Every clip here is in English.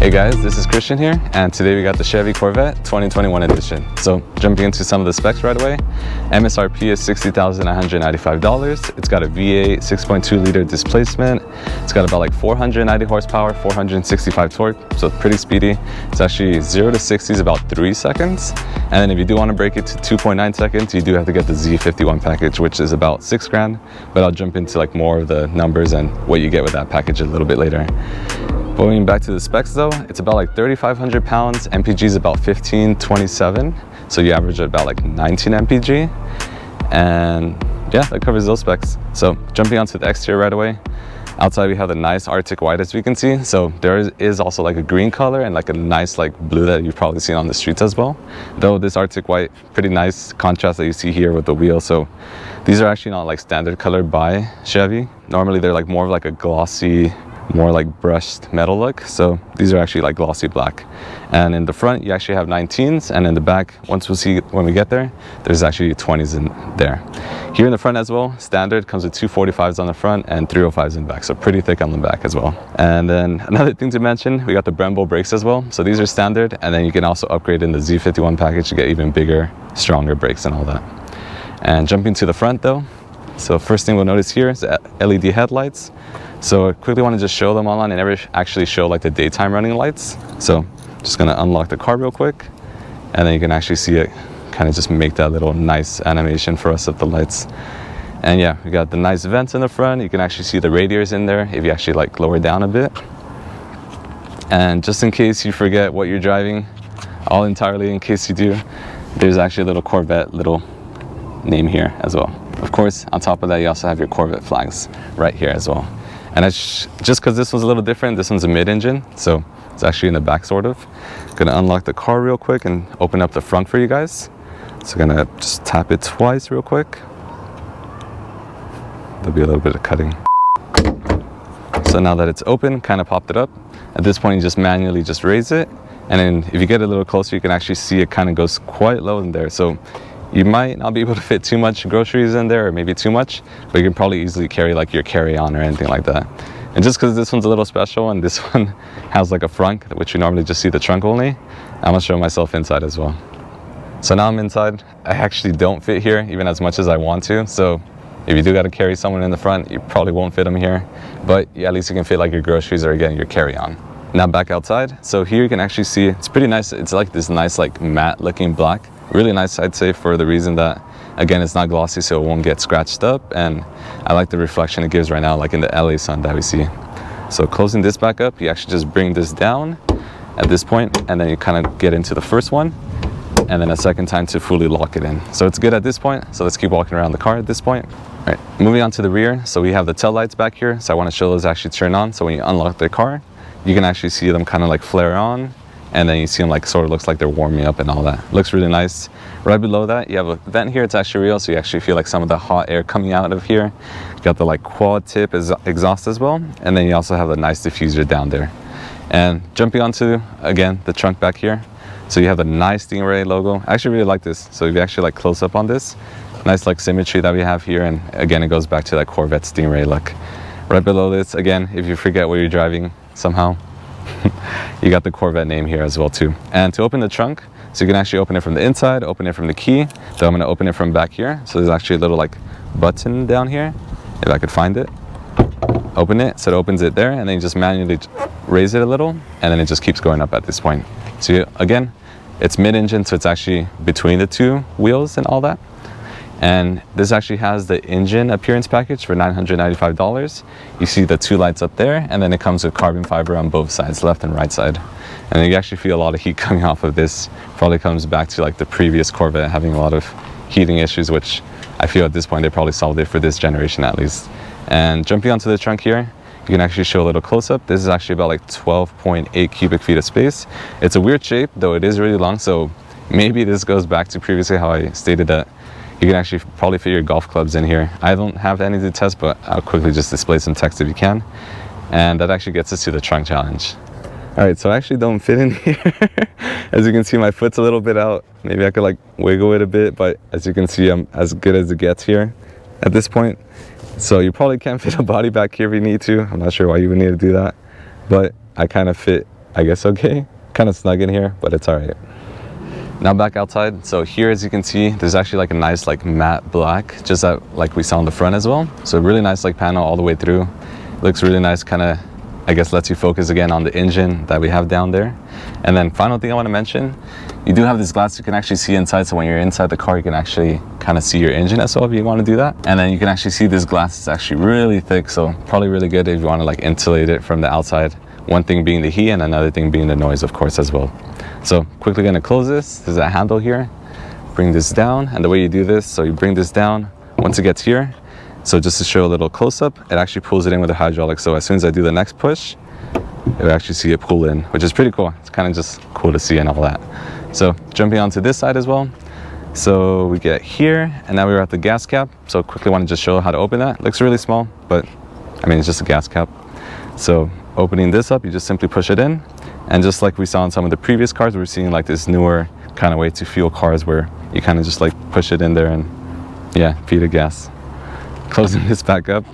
Hey guys, this is Christian here, and today we got the Chevy Corvette 2021 edition. So jumping into some of the specs right away, MSRP is $60,995. It's got a V8 6.2 liter displacement. It's got about like 490 horsepower, 465 torque, so it's pretty speedy. It's actually 0 to 60 is about 3 seconds. And then if you do want to break it to 2.9 seconds, you do have to get the Z51 package, which is about $6 grand, but I'll jump into like more of the numbers and what you get with that package a little bit later. Going back to the specs though, it's about like 3,500 pounds, MPG is about 1527, so you average about like 19 MPG, and yeah, that covers those specs. So jumping onto the exterior right away, outside we have the nice Arctic white as we can see, so there is also like a green color and like a nice like blue that you've probably seen on the streets as well, though this Arctic white, pretty nice contrast that you see here with the wheel. So these are actually not like standard colored by Chevy. Normally they're like more of like a glossy, more like brushed metal look, so these are actually like glossy black. And in the front you actually have 19s, and in the back, once we'll see when we get there, there's actually 20s in there. Here in the front as well, standard comes with 245s on the front and 305s in the back, so pretty thick on the back as well. And then another thing to mention, we got the Brembo brakes as well, so these are standard, and then you can also upgrade in the Z51 package to get even bigger, stronger brakes and all that. And jumping to the front though, so first thing we'll notice here is LED headlights. So I quickly want to just show them all on. I never actually show like the daytime running lights. So just gonna unlock the car real quick, and then you can actually see it kind of just make that little nice animation for us of the lights. And yeah, we got the nice vents in the front. You can actually see the radiators in there if you actually like lower down a bit. And just in case you forget what you're driving, all entirely in case you do, there's actually a little Corvette little name here as well. Of course, on top of that, you also have your Corvette flags right here as well. And just because this one's a little different, this one's a mid-engine, so it's actually in the back sort of. Gonna unlock the car real quick and open up the front for you guys. So gonna just tap it twice real quick. There'll be a little bit of cutting. So now that it's open, kind of popped it up. At this point, you just manually just raise it. And then if you get a little closer, you can actually see it kind of goes quite low in there. So you might not be able to fit too much groceries in there, or maybe too much, but you can probably easily carry like your carry-on or anything like that. And just because this one's a little special and this one has like a frunk, which you normally just see the trunk only, I'm gonna show myself inside as well. So now I'm inside. I actually don't fit here even as much as I want to. So if you do got to carry someone in the front, you probably won't fit them here, but yeah, at least you can fit like your groceries or again, your carry-on. Now back outside. So here you can actually see, it's pretty nice. It's like this nice like matte looking black. Really nice, I'd say, for the reason that, again, it's not glossy, so it won't get scratched up, and I like the reflection it gives right now, like in the LA sun that we see. So closing this back up, you actually just bring this down at this point, and then you kind of get into the first one, and then a second time to fully lock it in. So it's good at this point, so let's keep walking around the car at this point. All right, moving on to the rear, so we have the tail lights back here, so I want to show those actually turn on, so when you unlock the car, you can actually see them kind of like flare on, and then you see them like sort of looks like they're warming up and all that. Looks really nice. Right below that, you have a vent here. It's actually real, so you actually feel like some of the hot air coming out of here. You got the like quad tip exhaust as well, and then you also have a nice diffuser down there. And jumping onto, again, the trunk back here. So you have the nice Stingray logo. I actually really like this. So if you actually like close up on this, nice like symmetry that we have here, and again, it goes back to that Corvette Stingray look. Right below this, again, if you forget where you're driving somehow, you got the Corvette name here as well too. And to open the trunk, so you can actually open it from the inside, open it from the key. So I'm going to open it from back here. So there's actually a little like button down here, if I could find it. Open it, so it opens it there, and then you just manually raise it a little, and then it just keeps going up at this point. So again, it's mid-engine, so it's actually between the two wheels and all that. And this actually has the engine appearance package for $995. You see the two lights up there, and then it comes with carbon fiber on both sides, left and right side. And then you actually feel a lot of heat coming off of this. Probably comes back to like the previous Corvette having a lot of heating issues, which I feel at this point they probably solved it for this generation at least. And jumping onto the trunk here, you can actually show a little close-up. This is actually about like 12.8 cubic feet of space. It's a weird shape, though it is really long, so maybe this goes back to previously how I stated that you can actually probably fit your golf clubs in here. I don't have any to test, but I'll quickly just display some text if you can. And that actually gets us to the trunk challenge. All right, so I actually don't fit in here. As you can see, my foot's a little bit out. Maybe I could like wiggle it a bit, but as you can see, I'm as good as it gets here at this point. So you probably can't fit a body back here if you need to. I'm not sure why you would need to do that, but I kind of fit I guess okay. Kind of snug in here, but it's all right. Now back outside. So here, as you can see, there's actually like a nice like matte black, just like we saw on the front as well. So really nice like panel all the way through. Looks really nice, kind of, I guess, lets you focus again on the engine that we have down there. And then final thing I want to mention, you do have this glass you can actually see inside. So when you're inside the car, you can actually kind of see your engine as well if you want to do that. And then you can actually see this glass is actually really thick. So probably really good if you want to like insulate it from the outside. One thing being the heat and another thing being the noise, of course, as well. So quickly going to close this. There's a handle here. Bring this down. And the way you do this, so you bring this down once it gets here. So just to show a little close-up, it actually pulls it in with a hydraulic. So as soon as I do the next push, you'll actually see it pull in, which is pretty cool. It's kind of just cool to see and all that. So jumping onto this side as well. So we get here, and now we're at the gas cap. So quickly want to just show how to open that. Looks really small, but I mean, it's just a gas cap. So opening this up, you just simply push it in. And just like we saw in some of the previous cars, we're seeing like this newer kind of way to fuel cars where you kind of just like push it in there and yeah, feed it gas. Closing this back up.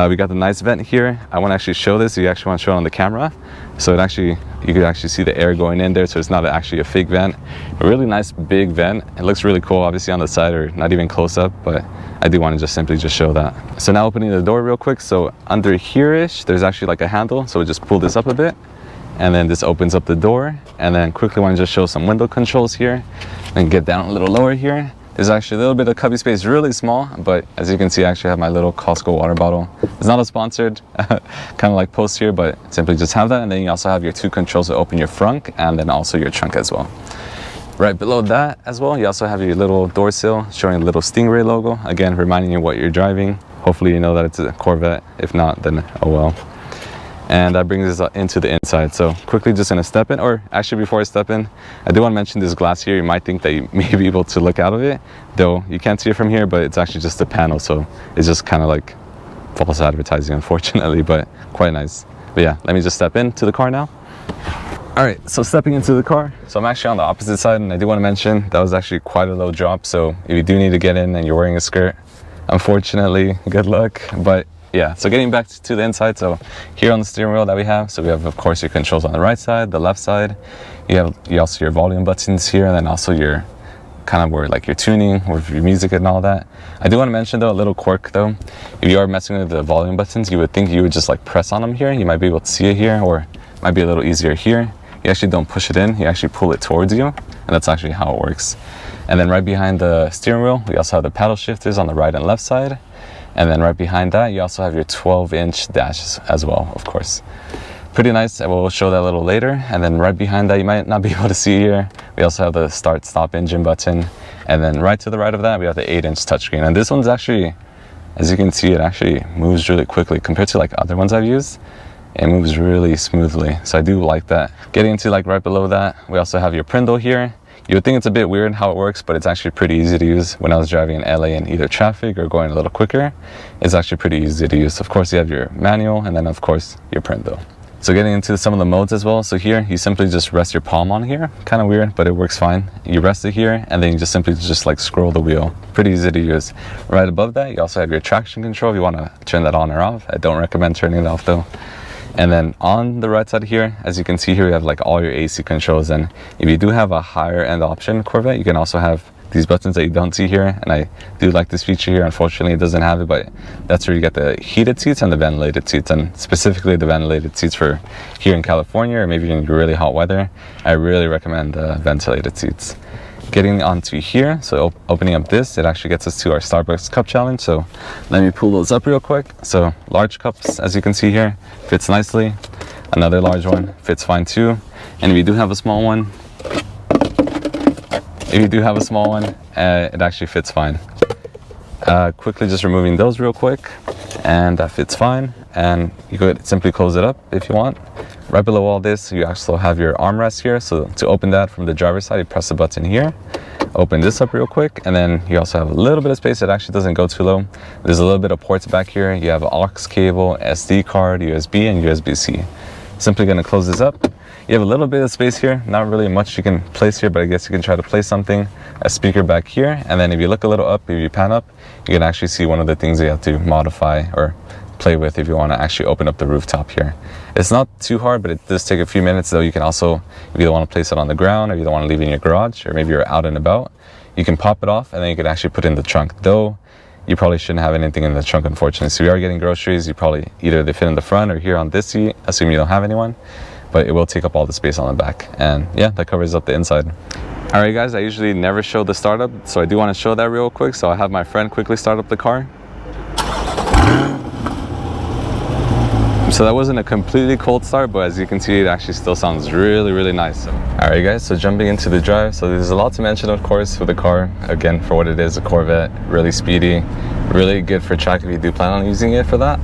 We got the nice vent here. I want to actually show this. You actually want to show it on the camera. So it actually, you could actually see the air going in there. So it's not actually a fake vent. A really nice big vent. It looks really cool, obviously on the side or not even close up, but I do want to just simply just show that. So now opening the door real quick. So under here-ish, there's actually like a handle. So we just pull this up a bit and then this opens up the door. And then quickly want to just show some window controls here and get down a little lower here. There's actually a little bit of cubby space, really small, but as you can see, I actually have my little Costco water bottle. It's not a sponsored kind of like post here, but simply just have that. And then you also have your two controls to open your front and then also your trunk as well. Right below that as well, you also have your little door sill showing a little Stingray logo. Again, reminding you what you're driving. Hopefully you know that it's a Corvette. If not, then oh well. And that brings us into the inside. So quickly just gonna step in, or actually before I step in, I do want to mention this glass here. You might think that you may be able to look out of it, though you can't see it from here, but it's actually just a panel. So it's just kind of like false advertising, unfortunately, but quite nice. But yeah, let me just step into the car now. All right, so stepping into the car. So I'm actually on the opposite side, and I do want to mention that was actually quite a low drop. So if you do need to get in and you're wearing a skirt, unfortunately, good luck. But yeah, so getting back to the inside, so here on the steering wheel that we have, so we have of course your controls on the right side, the left side. You also your volume buttons here, and then also your kind of where like your tuning with your music and all that. I do want to mention though, a little quirk though, if you are messing with the volume buttons, you would think you would just like press on them here. You might be able to see it here, or it might be a little easier here. You actually don't push it in, you actually pull it towards you, and that's actually how it works. And then right behind the steering wheel, we also have the paddle shifters on the right and left side. And then right behind that, you also have your 12-inch dash as well, of course. Pretty nice. I will show that a little later. And then right behind that, you might not be able to see here, we also have the start-stop engine button. And then right to the right of that, we have the 8-inch touchscreen. And this one's actually, as you can see, it actually moves really quickly compared to like other ones I've used. It moves really smoothly. So I do like that. Getting into like right below that, we also have your Prindle here. You would think it's a bit weird how it works, but it's actually pretty easy to use. When I was driving in LA in either traffic or going a little quicker, it's actually pretty easy to use. Of course, you have your manual and then of course your Prindle. So getting into some of the modes as well. So here, you simply just rest your palm on here. Kind of weird, but it works fine. You rest it here and then you just simply just like scroll the wheel. Pretty easy to use. Right above that, you also have your traction control if you want to turn that on or off. I don't recommend turning it off though. And then on the right side here, as you can see here, we have like all your AC controls. And if you do have a higher end option Corvette, you can also have these buttons that you don't see here. And I do like this feature here. Unfortunately, it doesn't have it, but that's where you get the heated seats and the ventilated seats. And specifically the ventilated seats for here in California, or maybe in really hot weather, I really recommend the ventilated seats. Getting onto here, so opening up this, it actually gets us to our Starbucks cup challenge. So let me pull those up real quick. So large cups, as you can see here, fits nicely. Another large one fits fine too. And if you do have a small one, it actually fits fine. Quickly just removing those real quick, and that fits fine. And you could simply close it up if you want. Right below all this, you also have your armrest here. So to open that from the driver's side, you press the button here. Open this up real quick, and then you also have a little bit of space. It actually doesn't go too low. There's a little bit of ports back here. You have an aux cable, SD card, USB, and USB-C. Simply gonna close this up. You have a little bit of space here. Not really much you can place here, but I guess you can try to place something. A speaker back here, and then if you look a little up, if you pan up, you can actually see one of the things that you have to modify or play with if you want to actually open up the rooftop here. It's not too hard, but it does take a few minutes, though. You can also, if you don't want to place it on the ground, or you don't want to leave it in your garage, or maybe you're out and about, you can pop it off and then you can actually put it in the trunk. Though you probably shouldn't have anything in the trunk, unfortunately. So if you are getting groceries, you probably either they fit in the front or here on this seat, assuming you don't have anyone, but it will take up all the space on the back. And yeah, that covers up the inside. All right guys, I usually never show the startup, so I do want to show that real quick. So I have my friend quickly start up the car. So that wasn't a completely cold start, but as you can see, it actually still sounds really, really nice. All right guys, so jumping into the drive. So there's a lot to mention, of course, with the car. Again, for what it is, a Corvette, really speedy, really good for track if you do plan on using it for that.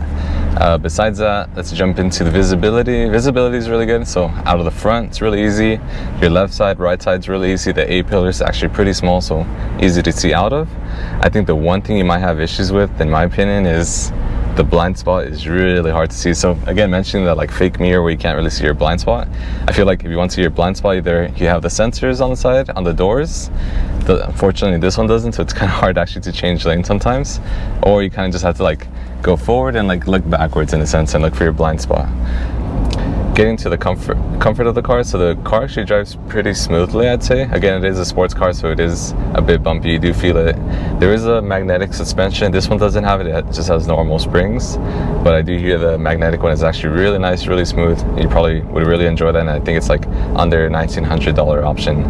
Besides that, let's jump into the visibility. Visibility is really good. So out of the front, it's really easy. Your left side, right side's really easy. The A-pillar is actually pretty small, so easy to see out of. I think the one thing you might have issues with, in my opinion, is the blind spot is really hard to see. So again, mentioning that like fake mirror where you can't really see your blind spot, I feel like if you want to see your blind spot, either you have the sensors on the side on the doors, unfortunately this one doesn't, so it's kind of hard actually to change lane sometimes, or you kind of just have to like go forward and like look backwards in a sense and look for your blind spot. Getting to the comfort of the car, so the car actually drives pretty smoothly, I'd say. Again, it is a sports car, so it is a bit bumpy. You do feel it. There is a magnetic suspension. This one doesn't have it. It just has normal springs, but I do hear the magnetic one is actually really nice, really smooth. You probably would really enjoy that, and I think it's like under $1,900 option.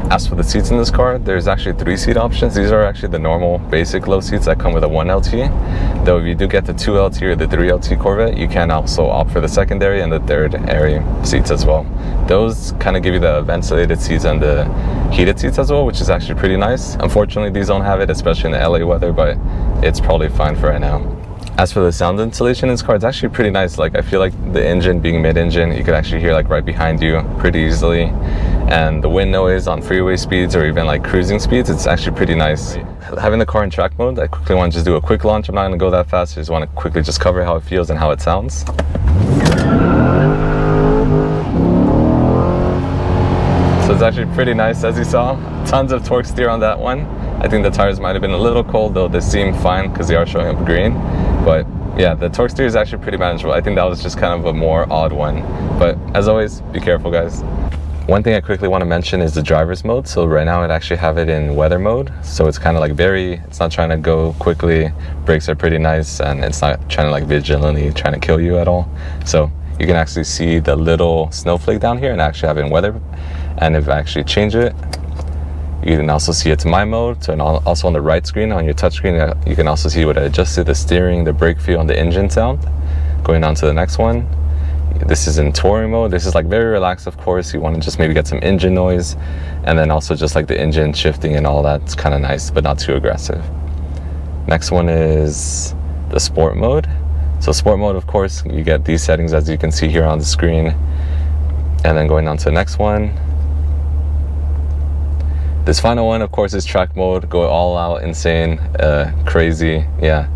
As for the seats in this car, there's actually 3-seat options. These are actually the normal basic low seats that come with a 1LT. Though if you do get the 2LT or the 3LT Corvette, you can also opt for the secondary and the third area seats as well. Those kind of give you the ventilated seats and the heated seats as well, which is actually pretty nice. Unfortunately, these don't have it, especially in the LA weather, but it's probably fine for right now. As for the sound insulation in this car, it's actually pretty nice. Like, I feel like the engine being mid-engine, you could actually hear like right behind you pretty easily. And the wind noise on freeway speeds or even like cruising speeds, it's actually pretty nice. Having the car in track mode, I quickly want to just do a quick launch. I'm not going to go that fast. I just want to quickly just cover how it feels and how it sounds. So it's actually pretty nice, as you saw. Tons of torque steer on that one. I think the tires might have been a little cold, though they seem fine because they are showing up green. But yeah, the torque steer is actually pretty manageable. I think that was just kind of a more odd one. But as always, be careful, guys. One thing I quickly want to mention is the driver's mode. So right now I'd actually have it in weather mode. So it's kind of like it's not trying to go quickly. Brakes are pretty nice, and it's not trying to like vigilantly trying to kill you at all. So you can actually see the little snowflake down here and actually have it in weather. And if I actually change it, you can also see it to my mode. So, and also on the right screen, on your touch screen, you can also see what I adjusted, the steering, the brake feel, and the engine sound. Going on to the next one. This is in touring mode. This is like very relaxed, of course. You want to just maybe get some engine noise, and then also just like the engine shifting and all that. It's kind of nice, but not too aggressive. Next one is the sport mode. So sport mode, of course, you get these settings as you can see here on the screen. And then going on to the next one. This final one, of course, is track mode. Go all out, insane, crazy. Yeah,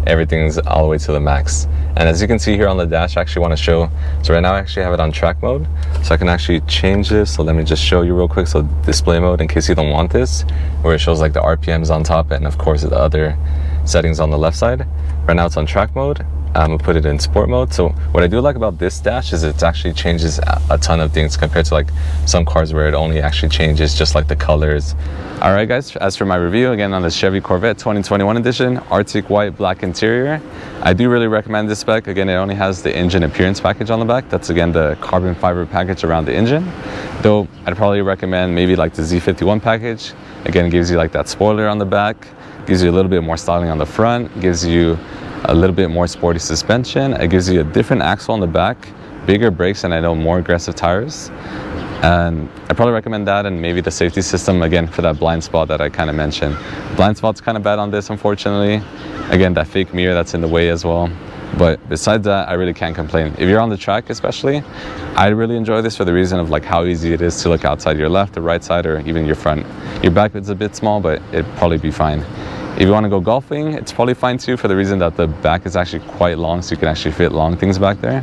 everything's all the way to the max. And as you can see here on the dash, I actually want to show, so right now I actually have it on track mode. So I can actually change this. So let me just show you real quick. So display mode, in case you don't want this, where it shows like the RPMs on top and of course the other settings on the left side. Right now it's on track mode. I'm gonna put it in sport mode. So what I do like about this dash is it actually changes a ton of things compared to like some cars where it only actually changes just like the colors. All right guys, as for my review, again on the Chevy Corvette 2021 edition, Arctic white black interior. I do really recommend this spec. Again, it only has the engine appearance package on the back. That's again the carbon fiber package around the engine. Though I'd probably recommend maybe like the Z51 package. Again, it gives you like that spoiler on the back, gives you a little bit more styling on the front, gives you a little bit more sporty suspension. It gives you a different axle on the back, bigger brakes, and I know more aggressive tires. And I probably recommend that, and maybe the safety system again for that blind spot that I kind of mentioned. Blind spot's kind of bad on this, unfortunately. Again, that fake mirror that's in the way as well. But besides that, I really can't complain. If you're on the track especially, I really enjoy this for the reason of like how easy it is to look outside your left or right side or even your front. Your back is a bit small, but it'd probably be fine. If you want to go golfing, it's probably fine too for the reason that the back is actually quite long, so you can actually fit long things back there.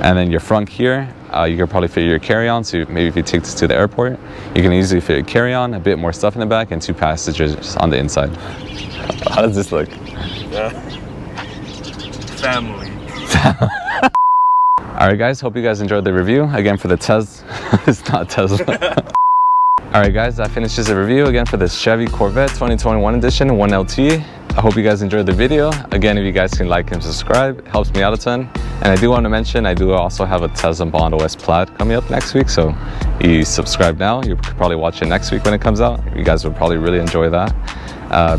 And then your front here, you can probably fit your carry-on, so maybe if you take this to the airport, you can easily fit a carry-on, a bit more stuff in the back, and 2 passengers on the inside. How does this look? Yeah. Family. Alright guys, hope you guys enjoyed the review. Again for the Tesla, it's not Tesla. Alright guys, that finishes the review again for this Chevy Corvette 2021 edition 1LT. I hope you guys enjoyed the video. Again, if you guys can like and subscribe, it helps me out a ton. And I do want to mention, I do also have a Tesla Model S Plaid coming up next week. So you subscribe now, you could probably watch it next week when it comes out. You guys would probably really enjoy that.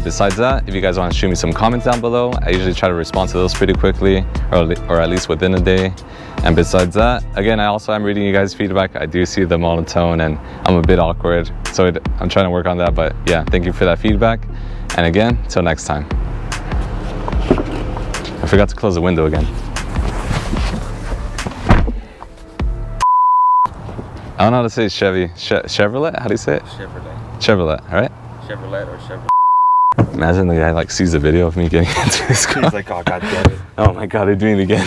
Besides that, if you guys want to shoot me some comments down below, I usually try to respond to those pretty quickly, or at least within a day. And besides that, again, I also am reading you guys' feedback. I do see the monotone and I'm a bit awkward, so I'm trying to work on that. But yeah, thank you for that feedback. And again, till next time. I forgot to close the window again. I don't know how to say Chevrolet? How do you say it? Chevrolet, all right? Chevrolet or Chevrolet. Imagine the guy like sees a video of me getting into this car. He's like, oh god damn it. Oh my god, they're doing it again.